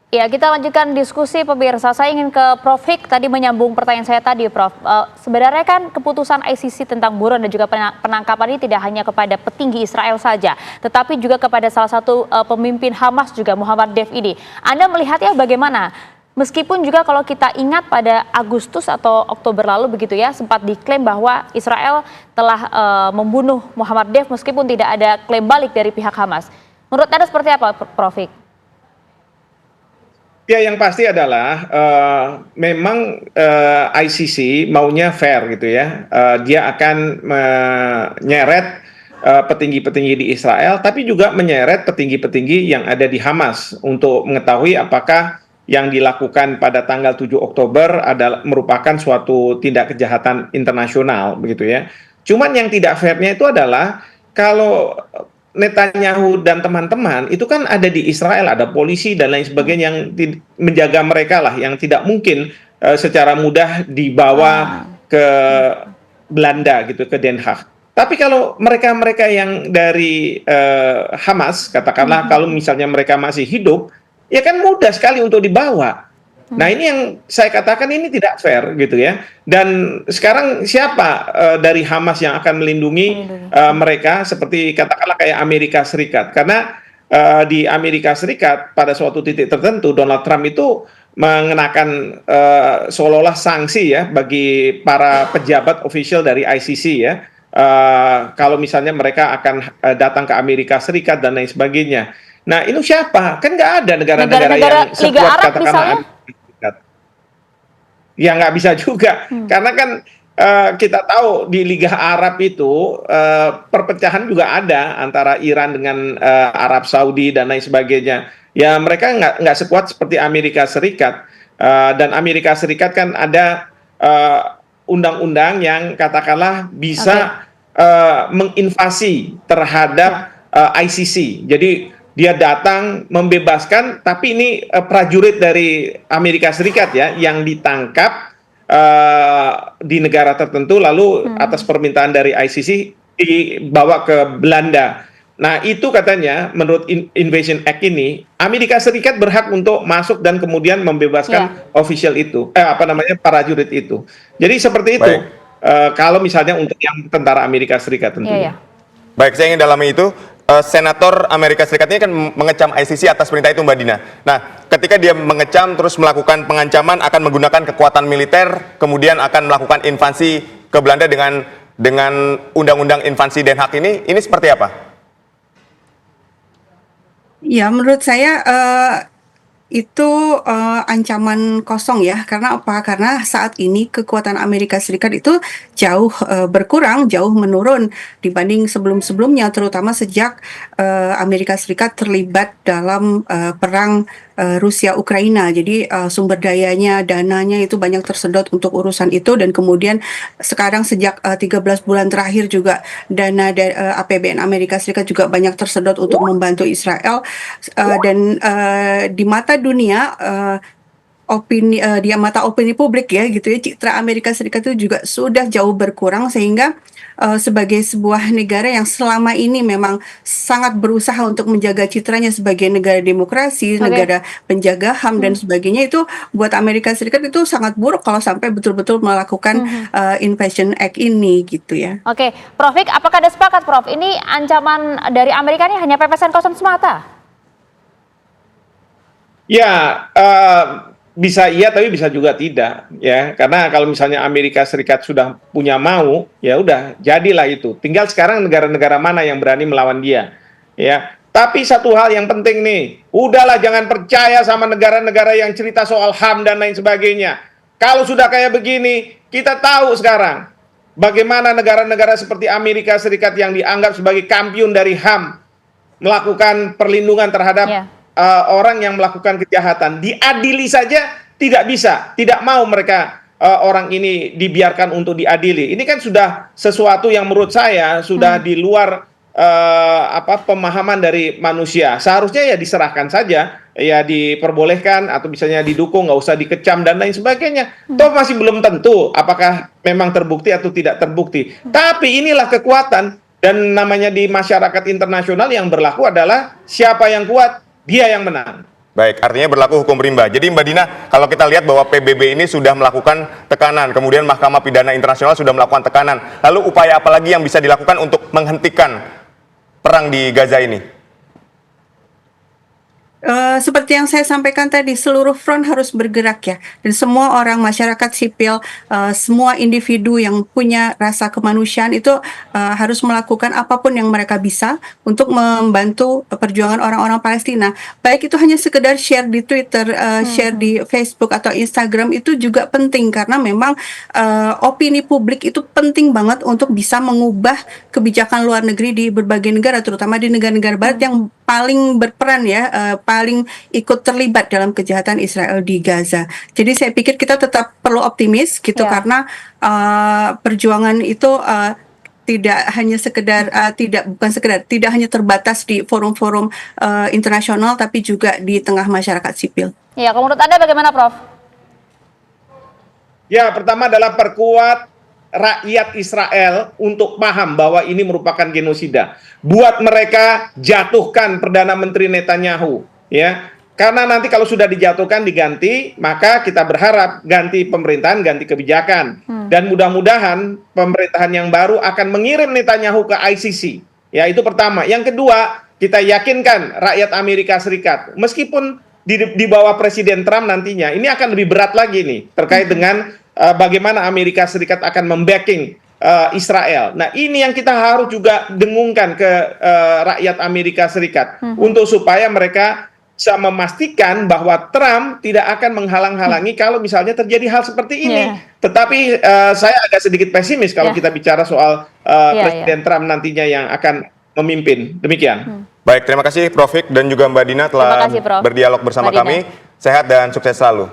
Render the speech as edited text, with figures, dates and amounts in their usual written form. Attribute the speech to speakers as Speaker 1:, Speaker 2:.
Speaker 1: Ya, kita lanjutkan diskusi pemirsa. Saya ingin ke Prof. Hik, tadi menyambung pertanyaan saya tadi, Prof. Sebenarnya kan keputusan ICC tentang buron dan juga penangkapan ini tidak hanya kepada petinggi Israel saja, tetapi juga kepada salah satu pemimpin Hamas juga, Muhammad Dev ini. Anda melihatnya bagaimana? Meskipun juga kalau kita ingat pada Agustus atau Oktober lalu begitu ya, sempat diklaim bahwa Israel telah membunuh Muhammad Dev meskipun tidak ada klaim balik dari pihak Hamas. Menurut Anda seperti apa, Prof. Hik?
Speaker 2: Ya, yang pasti adalah memang ICC maunya fair gitu ya. Dia akan menyeret petinggi-petinggi di Israel, tapi juga menyeret petinggi-petinggi yang ada di Hamas untuk mengetahui apakah yang dilakukan pada tanggal 7 Oktober adalah merupakan suatu tindak kejahatan internasional begitu ya. Cuman yang tidak fairnya itu adalah kalau Netanyahu dan teman-teman itu kan ada di Israel, ada polisi dan lain sebagainya yang menjaga mereka lah, yang tidak mungkin secara mudah dibawa ke Belanda gitu, ke Den Haag. Tapi kalau mereka-mereka yang dari Hamas, katakanlah kalau misalnya mereka masih hidup, ya kan mudah sekali untuk dibawa. Nah, ini yang saya katakan ini tidak fair gitu ya. Dan sekarang siapa dari Hamas yang akan melindungi mereka seperti katakanlah kayak Amerika Serikat? Karena di Amerika Serikat pada suatu titik tertentu Donald Trump itu mengenakan seolah-olah sanksi ya bagi para pejabat official dari ICC ya. Kalau misalnya mereka akan datang ke Amerika Serikat dan lain sebagainya. Nah, ini siapa? Kan nggak ada negara-negara yang sekuat katakanlah. Ya nggak bisa juga, karena kan kita tahu di Liga Arab itu perpecahan juga ada antara Iran dengan Arab Saudi dan lain sebagainya. Ya mereka nggak sekuat seperti Amerika Serikat, dan Amerika Serikat kan ada undang-undang yang katakanlah bisa menginvasi terhadap ICC. Jadi dia datang membebaskan, tapi ini prajurit dari Amerika Serikat ya yang ditangkap di negara tertentu lalu atas permintaan dari ICC dibawa ke Belanda. Nah, itu katanya menurut Invasion Act ini Amerika Serikat berhak untuk masuk dan kemudian membebaskan official itu, prajurit itu. Jadi seperti itu. Kalau misalnya untuk yang tentara Amerika Serikat tentunya.
Speaker 3: Baik, saya ingin dalami itu. Senator Amerika Serikat ini kan mengecam ICC atas perintah itu, Mbak Dina. Nah, ketika dia mengecam terus melakukan pengancaman akan menggunakan kekuatan militer, kemudian akan melakukan invasi ke Belanda dengan undang-undang invasi Den Haag ini seperti apa?
Speaker 4: Ya, menurut saya itu ancaman kosong ya. Karena apa? Karena saat ini kekuatan Amerika Serikat itu jauh berkurang, jauh menurun dibanding sebelum-sebelumnya, terutama sejak Amerika Serikat terlibat dalam perang Rusia-Ukraina. Jadi sumber dayanya, dananya itu banyak tersedot untuk urusan itu, dan kemudian sekarang sejak 13 bulan terakhir juga dana APBN Amerika Serikat juga banyak tersedot untuk membantu Israel, dan di mata dunia di mata opini publik ya gitu ya, citra Amerika Serikat itu juga sudah jauh berkurang, sehingga sebagai sebuah negara yang selama ini memang sangat berusaha untuk menjaga citranya sebagai negara demokrasi, negara penjaga HAM dan sebagainya, itu buat Amerika Serikat itu sangat buruk kalau sampai betul-betul melakukan Invasion Act ini gitu ya.
Speaker 1: Oke, Prof. Hik, apakah ada sepakat, Prof? Ini ancaman dari Amerika ini hanya pepesan kosong semata?
Speaker 2: Ya, bisa iya tapi bisa juga tidak ya, karena kalau misalnya Amerika Serikat sudah punya mau, ya udah jadilah itu. Tinggal sekarang negara-negara mana yang berani melawan dia ya. Tapi satu hal yang penting nih, udahlah jangan percaya sama negara-negara yang cerita soal HAM dan lain sebagainya. Kalau sudah kayak begini, kita tahu sekarang bagaimana negara-negara seperti Amerika Serikat yang dianggap sebagai kampiun dari HAM melakukan perlindungan terhadap orang yang melakukan kejahatan, diadili saja tidak bisa, tidak mau mereka orang ini dibiarkan untuk diadili. Ini kan sudah sesuatu yang menurut saya sudah di luar pemahaman dari manusia. Seharusnya ya diserahkan saja, ya diperbolehkan atau misalnya didukung, nggak usah dikecam dan lain sebagainya. Toh masih belum tentu apakah memang terbukti atau tidak terbukti. Tapi inilah kekuatan, dan namanya di masyarakat internasional yang berlaku adalah siapa yang kuat, dia yang menang.
Speaker 3: Baik, artinya berlaku hukum rimba. Jadi Mbak Dina, kalau kita lihat bahwa PBB ini sudah melakukan tekanan, kemudian Mahkamah Pidana Internasional sudah melakukan tekanan, lalu upaya apa lagi yang bisa dilakukan untuk menghentikan perang di Gaza ini?
Speaker 4: Seperti yang saya sampaikan tadi, seluruh front harus bergerak ya, dan semua orang masyarakat sipil, semua individu yang punya rasa kemanusiaan itu harus melakukan apapun yang mereka bisa untuk membantu perjuangan orang-orang Palestina. Baik itu hanya sekedar share di Twitter, share di Facebook atau Instagram itu juga penting karena memang opini publik itu penting banget untuk bisa mengubah kebijakan luar negeri di berbagai negara, terutama di negara-negara Barat yang paling berperan ya, paling ikut terlibat dalam kejahatan Israel di Gaza. Jadi saya pikir kita tetap perlu optimis gitu karena perjuangan itu tidak hanya sekedar tidak hanya terbatas di forum-forum internasional tapi juga di tengah masyarakat sipil.
Speaker 1: Ya, kalau menurut Anda bagaimana, Prof?
Speaker 2: Ya, pertama adalah perkuat rakyat Israel untuk paham bahwa ini merupakan genosida. Buat mereka jatuhkan Perdana Menteri Netanyahu, ya. Karena nanti kalau sudah dijatuhkan diganti, maka kita berharap ganti pemerintahan, ganti kebijakan. Dan mudah-mudahan pemerintahan yang baru akan mengirim Netanyahu ke ICC. Ya, itu pertama. Yang kedua, kita yakinkan rakyat Amerika Serikat, meskipun di bawah Presiden Trump nantinya, ini akan lebih berat lagi nih terkait dengan bagaimana Amerika Serikat akan membacking Israel. Nah, ini yang kita harus juga dengungkan ke rakyat Amerika Serikat untuk supaya mereka bisa memastikan bahwa Trump tidak akan menghalang-halangi kalau misalnya terjadi hal seperti ini. Tetapi saya agak sedikit pesimis kalau kita bicara soal Presiden Trump nantinya yang akan memimpin. Demikian.
Speaker 3: Baik, terima kasih Prof. Hik dan juga Mbak Dina telah berdialog bersama kami. Sehat dan sukses selalu.